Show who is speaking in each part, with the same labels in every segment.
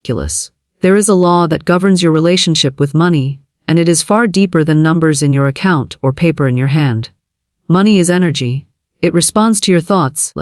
Speaker 1: There is a law that governs your relationship with money, and it is far deeper than numbers in your account or paper in your hand. Money is energy. It responds to your thoughts,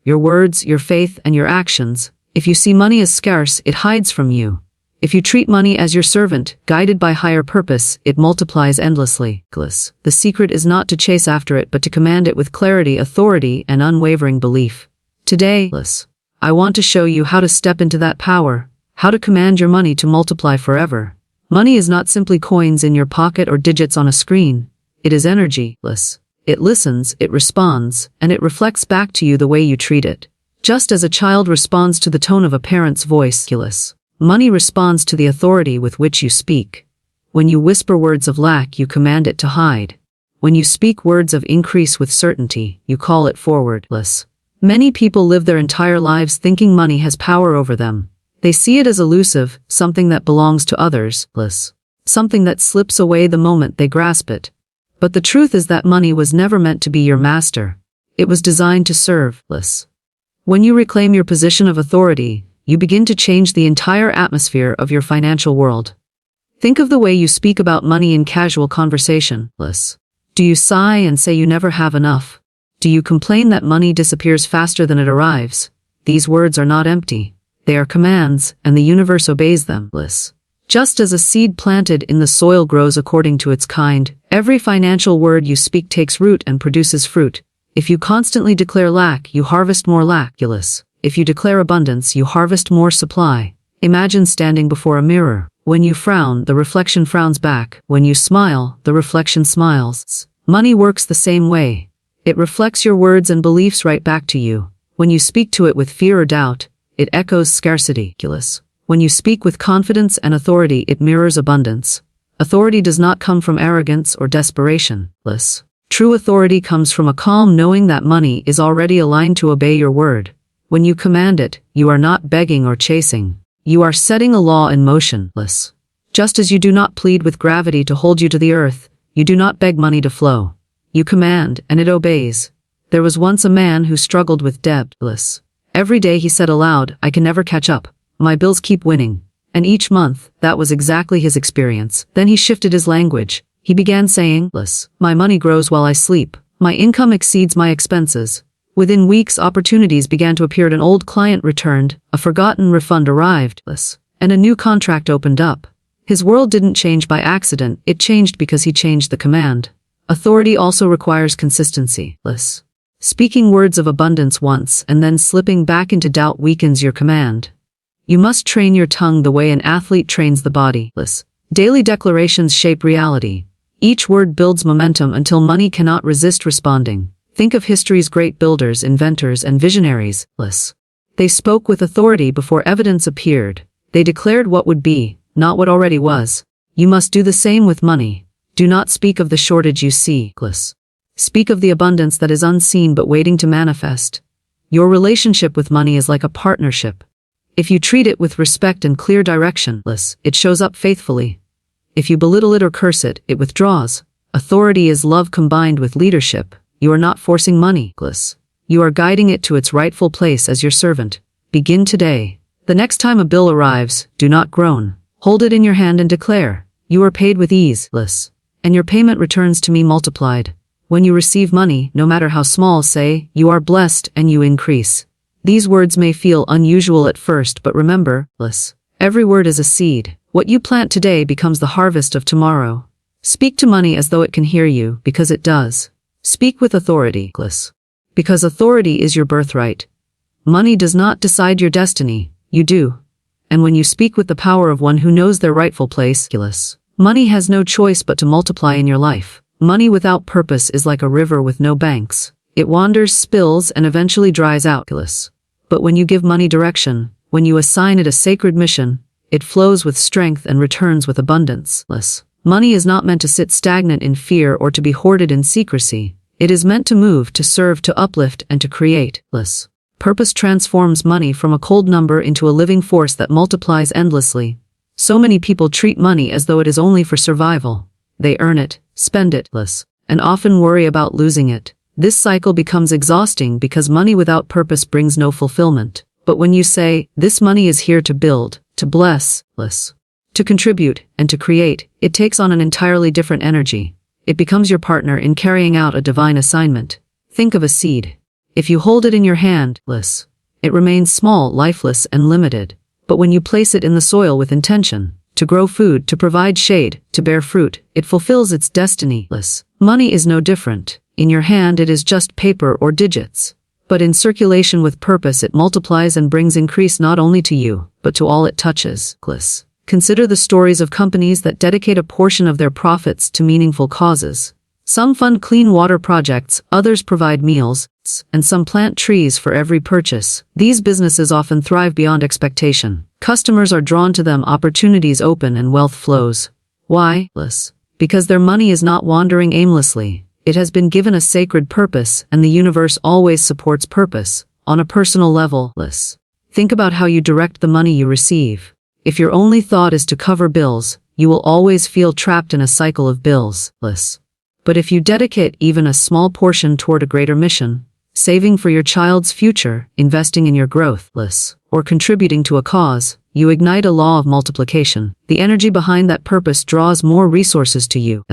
Speaker 1: your words, your faith, and your actions. If you see money as scarce, it hides from you. If you treat money as your servant, guided by higher purpose, it multiplies endlessly. The secret is not to chase after it, but to command it with clarity, authority, and unwavering belief. Today, I want to show you how to step into that power, how to command your money to multiply forever. Money is not simply coins in your pocket or digits on a screen. It is energy. It listens, it responds, and it reflects back to you the way you treat it. Just as a child responds to the tone of a parent's voice, money responds to the authority with which you speak. When you whisper words of lack, you command it to hide. When you speak words of increase with certainty, you call it forward. Many people live their entire lives thinking money has power over them. They see it as elusive, something that belongs to others, something that slips away the moment they grasp it. But the truth is that money was never meant to be your master. It was designed to serve. When you reclaim your position of authority, you begin to change the entire atmosphere of your financial world. Think of the way you speak about money in casual conversation. Do you sigh and say you never have enough? Do you complain that money disappears faster than it arrives? These words are not empty. They are commands, and the universe obeys them. Just as a seed planted in the soil grows according to its kind, every financial word you speak takes root and produces fruit. If you constantly declare lack, you harvest more lack. If you declare abundance, you harvest more supply. Imagine standing before a mirror. When you frown, the reflection frowns back. When you smile, the reflection smiles. Money works the same way. It reflects your words and beliefs right back to you. When you speak to it with fear or doubt, it echoes scarcity. When you speak with confidence and authority, it mirrors abundance. Authority does not come from arrogance or desperation. True authority comes from a calm knowing that money is already aligned to obey your word. When you command it, you are not begging or chasing. You are setting a law in motion. Just as you do not plead with gravity to hold you to the earth, you do not beg money to flow. You command, and it obeys. There was once a man who struggled with debt. Every day he said aloud, "I can never catch up. My bills keep winning." And each month, that was exactly his experience. Then he shifted his language. He began saying, "My money grows while I sleep. My income exceeds my expenses." Within weeks, opportunities began to appear. An old client returned, a forgotten refund arrived, and a new contract opened up. His world didn't change by accident, it changed because he changed the command. Authority also requires consistency. Speaking words of abundance once and then slipping back into doubt weakens your command. You must train your tongue the way an athlete trains the body. Daily declarations shape reality. Each word builds momentum until money cannot resist responding. Think of history's great builders, inventors, and visionaries. They spoke with authority before evidence appeared. They declared what would be, not what already was. You must do the same with money. Do not speak of the shortage you see. Speak of the abundance that is unseen but waiting to manifest. Your relationship with money is like a partnership. If you treat it with respect and clear direction, it shows up faithfully. If you belittle it or curse it, it withdraws. Authority is love combined with leadership. You are not forcing money. You are guiding it to its rightful place as your servant. Begin today. The next time a bill arrives, do not groan. Hold it in your hand and declare, "You are paid with ease, and your payment returns to me multiplied." When you receive money, no matter how small, say, "You are blessed and you increase." These words may feel unusual at first, but remember, every word is a seed. What you plant today becomes the harvest of tomorrow. Speak to money as though it can hear you, because it does. Speak with authority, because authority is your birthright. Money does not decide your destiny, you do. And when you speak with the power of one who knows their rightful place, money has no choice but to multiply in your life. Money without purpose is like a river with no banks. It wanders, spills, and eventually dries out. But when you give money direction, when you assign it a sacred mission, it flows with strength and returns with abundance. Money is not meant to sit stagnant in fear or to be hoarded in secrecy. It is meant to move, to serve, to uplift, and to create. Purpose transforms money from a cold number into a living force that multiplies endlessly. So many people treat money as though it is only for survival. They earn it, spend it, and often worry about losing it. This cycle becomes exhausting because money without purpose brings no fulfillment. But when you say, this money is here to build, to bless, to contribute, and to create, it takes on an entirely different energy. It becomes your partner in carrying out a divine assignment. Think of a seed. If you hold it in your hand, it remains small, lifeless, and limited. But when you place it in the soil with intention, to grow food, to provide shade, to bear fruit, it fulfills its destiny. Money is no different. In your hand it is just paper or digits. But in circulation with purpose it multiplies and brings increase not only to you, but to all it touches. Consider the stories of companies that dedicate a portion of their profits to meaningful causes. Some fund clean water projects, others provide meals, and some plant trees for every purchase. These businesses often thrive beyond expectation. Customers are drawn to them, opportunities open, and wealth flows. Why? Because their money is not wandering aimlessly. It has been given a sacred purpose, and the universe always supports purpose. On a personal level, think about how you direct the money you receive. If your only thought is to cover bills, you will always feel trapped in a cycle of bills. But if you dedicate even a small portion toward a greater mission, saving for your child's future, investing in your growth, or contributing to a cause, you ignite a law of multiplication. The energy behind that purpose draws more resources to you.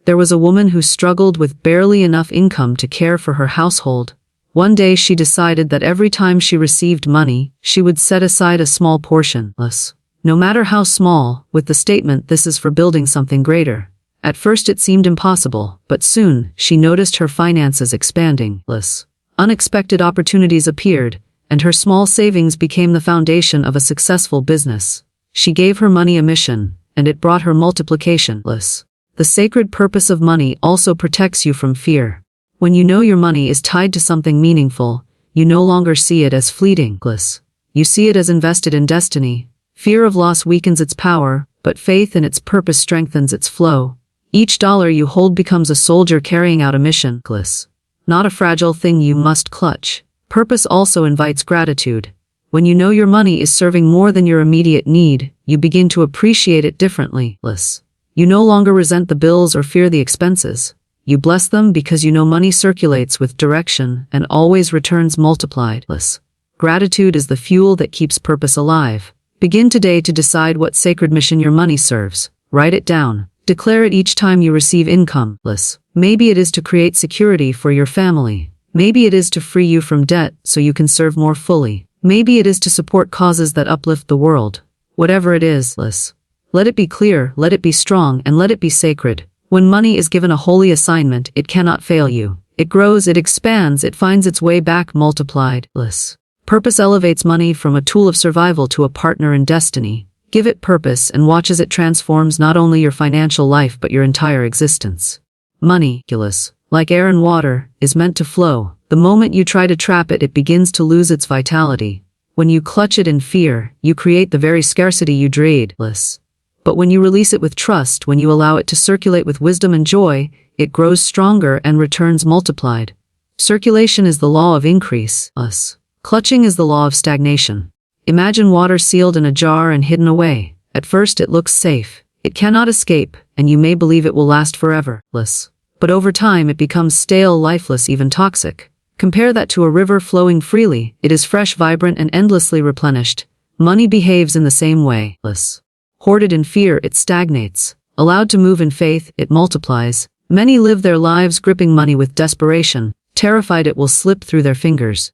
Speaker 1: There was a woman who struggled with barely enough income to care for her household. One day she decided that every time she received money, she would set aside a small portion, no matter how small, with the statement, this is for building something greater. At first it seemed impossible, but soon she noticed her finances expanding. Unexpected opportunities appeared, and her small savings became the foundation of a successful business. She gave her money a mission, and it brought her multiplication. The sacred purpose of money also protects you from fear. When you know your money is tied to something meaningful, you no longer see it as fleeting. You see it as invested in destiny. Fear of loss weakens its power, but faith in its purpose strengthens its flow. Each dollar you hold becomes a soldier carrying out a mission, not a fragile thing you must clutch. Purpose also invites gratitude. When you know your money is serving more than your immediate need, you begin to appreciate it differently. You no longer resent the bills or fear the expenses. You bless them because you know money circulates with direction and always returns multiplied. Gratitude is the fuel that keeps purpose alive. Begin today to decide what sacred mission your money serves. Write it down. Declare it each time you receive income. Maybe it is to create security for your family. Maybe it is to free you from debt so you can serve more fully. Maybe it is to support causes that uplift the world. Whatever it is, let it be clear, let it be strong, and let it be sacred. When money is given a holy assignment, it cannot fail you. It grows, it expands, it finds its way back multiplied. Purpose elevates money from a tool of survival to a partner in destiny. Give it purpose and watch as it transforms not only your financial life but your entire existence. Money, like air and water, is meant to flow. The moment you try to trap it, it begins to lose its vitality. When you clutch it in fear, you create the very scarcity you dread. But when you release it with trust, when you allow it to circulate with wisdom and joy, it grows stronger and returns multiplied. Circulation is the law of increase. Clutching is the law of stagnation. Imagine water sealed in a jar and hidden away. At first it looks safe. It cannot escape, and you may believe it will last forever. But over time it becomes stale, lifeless, even toxic. Compare that to a river flowing freely. It is fresh, vibrant, and endlessly replenished. Money behaves in the same way. Hoarded in fear, it stagnates. Allowed to move in faith, it multiplies. Many live their lives gripping money with desperation, terrified it will slip through their fingers.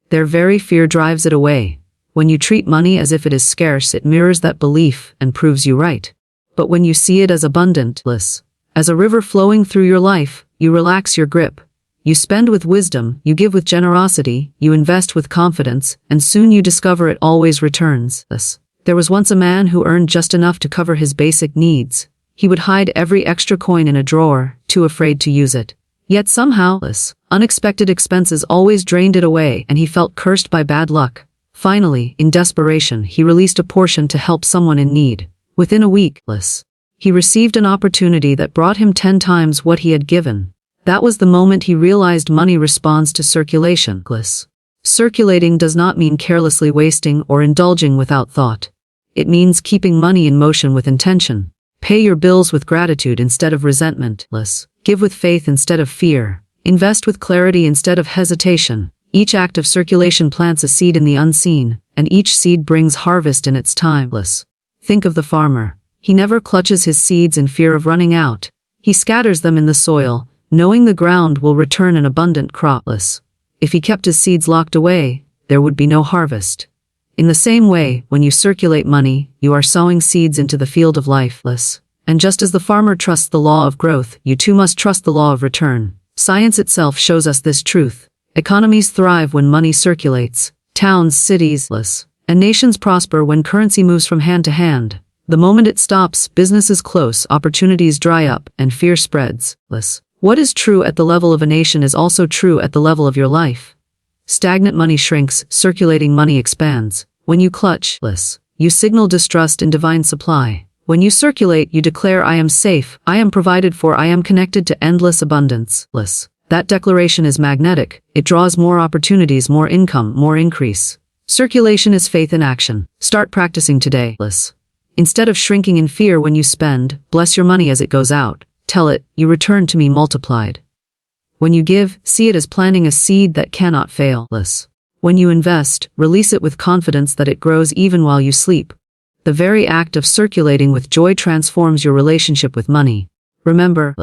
Speaker 1: Their very fear drives it away. When you treat money as if it is scarce, it mirrors that belief and proves you right. But when you see it as abundant, as a river flowing through your life, you relax your grip. You spend with wisdom, you give with generosity, you invest with confidence, and soon you discover it always returns. There was once a man who earned just enough to cover his basic needs. He would hide every extra coin in a drawer, too afraid to use it. Yet somehow, unexpected expenses always drained it away, and he felt cursed by bad luck. Finally, in desperation, he released a portion to help someone in need. Within a week, he received an opportunity that brought him 10 times what he had given. That was the moment he realized money responds to circulation. Circulating does not mean carelessly wasting or indulging without thought. It means keeping money in motion with intention. Pay your bills with gratitude instead of resentment. Give with faith instead of fear. Invest with clarity instead of hesitation. Each act of circulation plants a seed in the unseen, and each seed brings harvest in its time. Think of the farmer. He never clutches his seeds in fear of running out. He scatters them in the soil, knowing the ground will return an abundant crop. If he kept his seeds locked away, there would be no harvest. In the same way, when you circulate money, you are sowing seeds into the field of life. And just as the farmer trusts the law of growth, you too must trust the law of return. Science itself shows us this truth. Economies thrive when money circulates. Towns, cities, and nations prosper when currency moves from hand to hand. The moment it stops, businesses close, opportunities dry up, and fear spreads. What is true at the level of a nation is also true at the level of your life. Stagnant money shrinks, circulating money expands. When you clutch, you signal distrust in divine supply. When you circulate, you declare, I am safe, I am provided for, I am connected to endless abundance. That declaration is magnetic. It draws more opportunities, more income, more increase. Circulation is faith in action. Start practicing today. Instead of shrinking in fear when you spend, bless your money as it goes out. Tell it, you return to me multiplied. When you give, see it as planting a seed that cannot fail. When you invest, release it with confidence that it grows even while you sleep. The very act of circulating with joy transforms your relationship with money. Remember,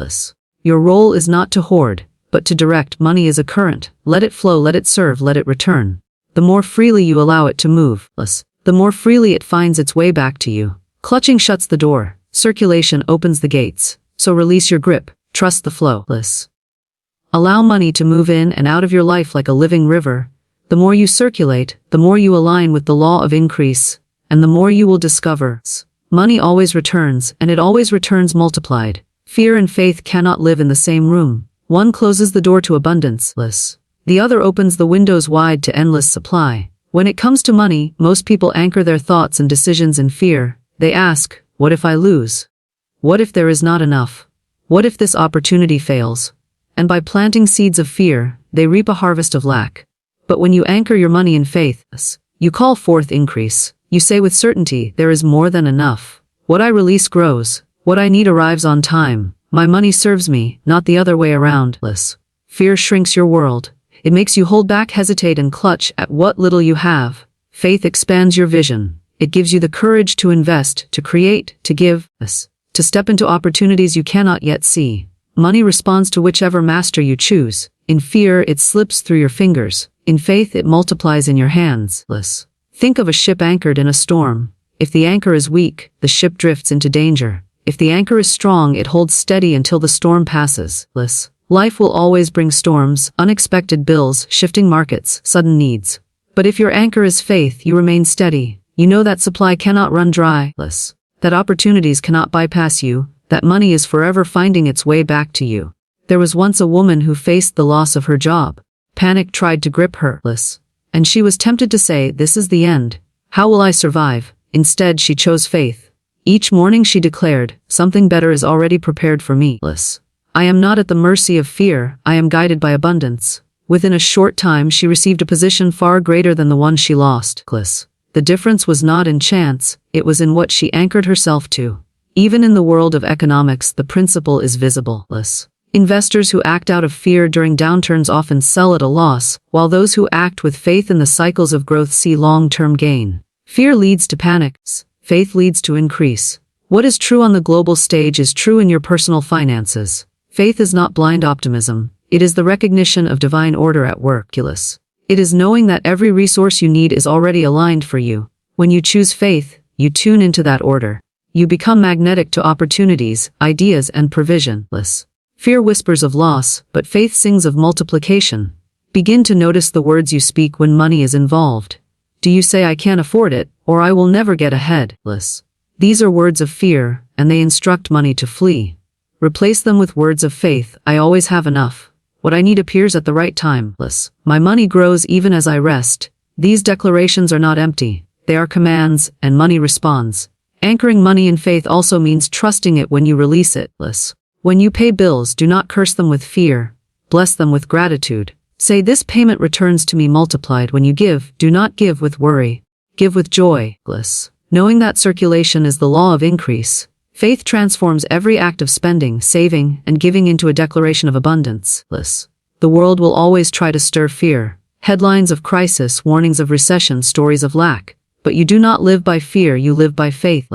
Speaker 1: your role is not to hoard, but to direct. Money is a current. Let it flow, let it serve, let it return. The more freely you allow it to move, the more freely it finds its way back to you. Clutching shuts the door. Circulation opens the gates. So release your grip. Trust the flow. Allow money to move in and out of your life like a living river. The more you circulate, the more you align with the law of increase, and the more you will discover. Money always returns, and it always returns multiplied. Fear and faith cannot live in the same room. One closes the door to abundance. The other opens the windows wide to endless supply. When it comes to money, most people anchor their thoughts and decisions in fear. They ask, what if I lose? What if there is not enough? What if this opportunity fails? And by planting seeds of fear, they reap a harvest of lack. But when you anchor your money in faith, you call forth increase. You say with certainty, there is more than enough. What I release grows. What I need arrives on time. My money serves me, not the other way around. Fear shrinks your world. It makes you hold back, hesitate, and clutch at what little you have. Faith expands your vision. It gives you the courage to invest, to create, to give, to step into opportunities you cannot yet see. Money responds to whichever master you choose. In fear, it slips through your fingers. In faith, it multiplies in your hands. Think of a ship anchored in a storm. If the anchor is weak, the ship drifts into danger. If the anchor is strong, it holds steady until the storm passes. Life will always bring storms, unexpected bills, shifting markets, sudden needs. But if your anchor is faith, you remain steady. You know that supply cannot run dry, that opportunities cannot bypass you, that money is forever finding its way back to you. There was once a woman who faced the loss of her job. Panic tried to grip her, and she was tempted to say, this is the end. How will I survive? Instead, she chose faith. Each morning she declared, something better is already prepared for me. I am not at the mercy of fear, I am guided by abundance. Within a short time she received a position far greater than the one she lost. The difference was not in chance, it was in what she anchored herself to. Even in the world of economics, the principle is visible. Investors who act out of fear during downturns often sell at a loss, while those who act with faith in the cycles of growth see long-term gain. Fear leads to panic. Faith leads to increase. What is true on the global stage is true in your personal finances. Faith is not blind optimism. It is the recognition of divine order at work. It is knowing that every resource you need is already aligned for you. When you choose faith, you tune into that order. You become magnetic to opportunities, ideas, and provision. Fear whispers of loss, but faith sings of multiplication. Begin to notice the words you speak when money is involved. Do you say, I can't afford it, or I will never get ahead? These are words of fear, and they instruct money to flee. Replace them with words of faith. I always have enough. What I need appears at the right time. My money grows even as I rest. These declarations are not empty. They are commands, and money responds. Anchoring money in faith also means trusting it when you release it. When you pay bills, do not curse them with fear. Bless them with gratitude. Say, this payment returns to me multiplied. When you give, do not give with worry. Give with joy. Knowing that circulation is the law of increase, faith transforms every act of spending, saving, and giving into a declaration of abundance. The world will always try to stir fear. Headlines of crisis, warnings of recession, stories of lack. But you do not live by fear, you live by faith.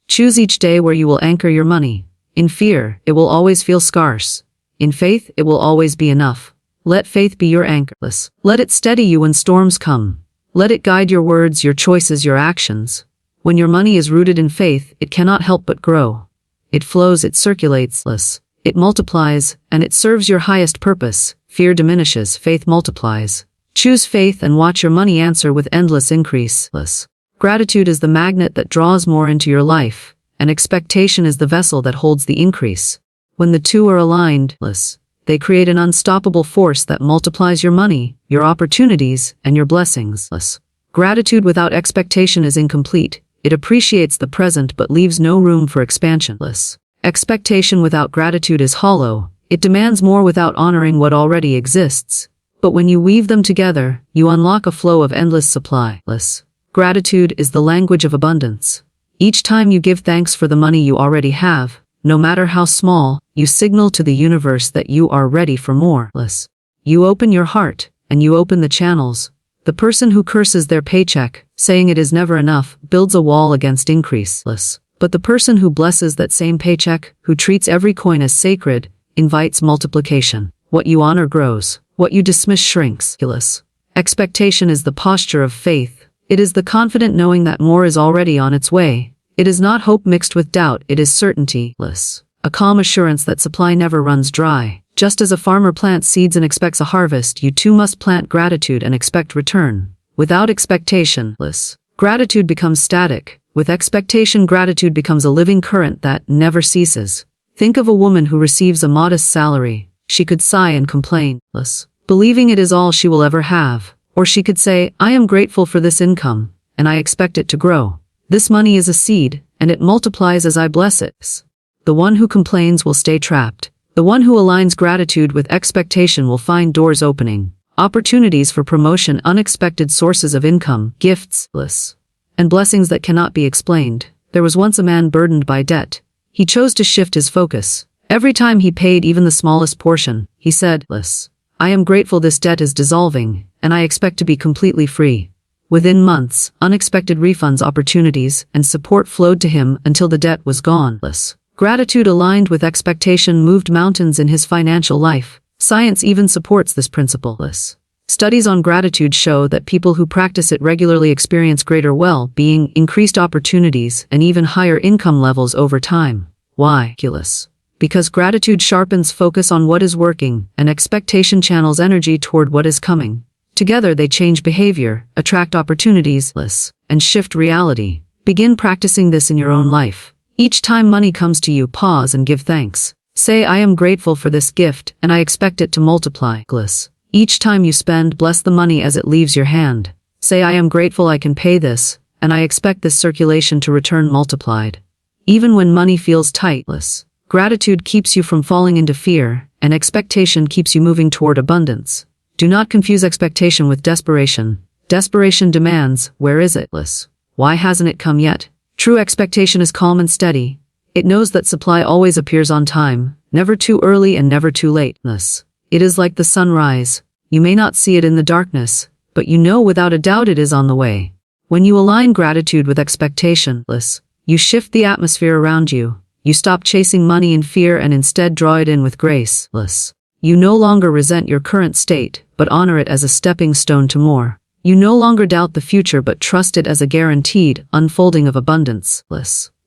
Speaker 1: Choose each day where you will anchor your money. In fear, it will always feel scarce. In faith, it will always be enough. Let faith be your anchor. Let it steady you when storms come. Let it guide your words, your choices, your actions. When your money is rooted in faith, it cannot help but grow. It flows, it circulates, it multiplies, and it serves your highest purpose. Fear diminishes, faith multiplies. Choose faith and watch your money answer with endless increase. Gratitude is the magnet that draws more into your life, and expectation is the vessel that holds the increase. When the two are aligned, they create an unstoppable force that multiplies your money, your opportunities, and your blessings. Gratitude without expectation is incomplete. It appreciates the present but leaves no room for expansion. Expectation without gratitude is hollow. It demands more without honoring what already exists. But when you weave them together, you unlock a flow of endless supply. Gratitude is the language of abundance. Each time you give thanks for the money you already have, no matter how small, you signal to the universe that you are ready for more. You open your heart, and you open the channels. The person who curses their paycheck, saying it is never enough, builds a wall against increase. But the person who blesses that same paycheck, who treats every coin as sacred, invites multiplication. What you honor grows. What you dismiss shrinks. Expectation is the posture of faith. It is the confident knowing that more is already on its way. It is not hope mixed with doubt, it is certainty. A calm assurance that supply never runs dry. Just as a farmer plants seeds and expects a harvest, you too must plant gratitude and expect return. Without expectation, gratitude becomes static. With expectation, gratitude becomes a living current that never ceases. Think of a woman who receives a modest salary. She could sigh and complain, believing it is all she will ever have. Or she could say, I am grateful for this income, and I expect it to grow. This money is a seed, and it multiplies as I bless it. The one who complains will stay trapped. The one who aligns gratitude with expectation will find doors opening, opportunities for promotion, unexpected sources of income, gifts, and blessings that cannot be explained. There was once a man burdened by debt. He chose to shift his focus. Every time he paid even the smallest portion, he said, I am grateful this debt is dissolving, and I expect to be completely free. Within months, unexpected refunds, opportunities, and support flowed to him until the debt was gone. Gratitude aligned with expectation moved mountains in his financial life. Science even supports this principle. Studies on gratitude show that people who practice it regularly experience greater well-being, increased opportunities, and even higher income levels over time. Why? Because gratitude sharpens focus on what is working, and expectation channels energy toward what is coming. Together they change behavior, attract opportunities, and shift reality. Begin practicing this in your own life. Each time money comes to you, pause and give thanks. Say, I am grateful for this gift, and I expect it to multiply. Each time you spend, bless the money as it leaves your hand. Say, I am grateful I can pay this, and I expect this circulation to return multiplied. Even when money feels tight, gratitude keeps you from falling into fear, and expectation keeps you moving toward abundance. Do not confuse expectation with desperation. Desperation demands, where is it? Why hasn't it come yet? True expectation is calm and steady. It knows that supply always appears on time, never too early and never too late. It is like the sunrise. You may not see it in the darkness, but you know without a doubt it is on the way. When you align gratitude with expectation, you shift the atmosphere around you. You stop chasing money in fear and instead draw it in with grace. You no longer resent your current state, but honor it as a stepping stone to more. You no longer doubt the future but trust it as a guaranteed unfolding of abundance.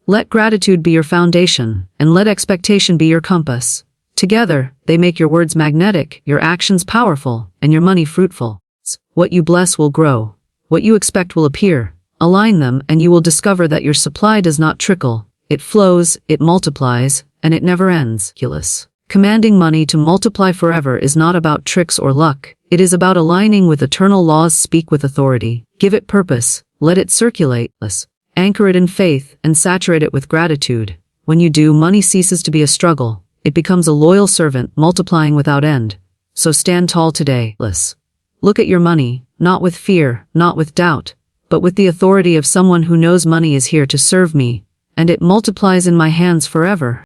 Speaker 1: Let gratitude be your foundation, and let expectation be your compass. Together, they make your words magnetic, your actions powerful, and your money fruitful. What you bless will grow. What you expect will appear. Align them and you will discover that your supply does not trickle. It flows, it multiplies, and it never ends. Commanding money to multiply forever is not about tricks or luck. It is about aligning with eternal laws. Speak with authority. Give it purpose. Let it circulate. Anchor it in faith and saturate it with gratitude. When you do, money ceases to be a struggle. It becomes a loyal servant, multiplying without end. So stand tall today. Look at your money, not with fear, not with doubt, but with the authority of someone who knows money is here to serve me, and it multiplies in my hands forever.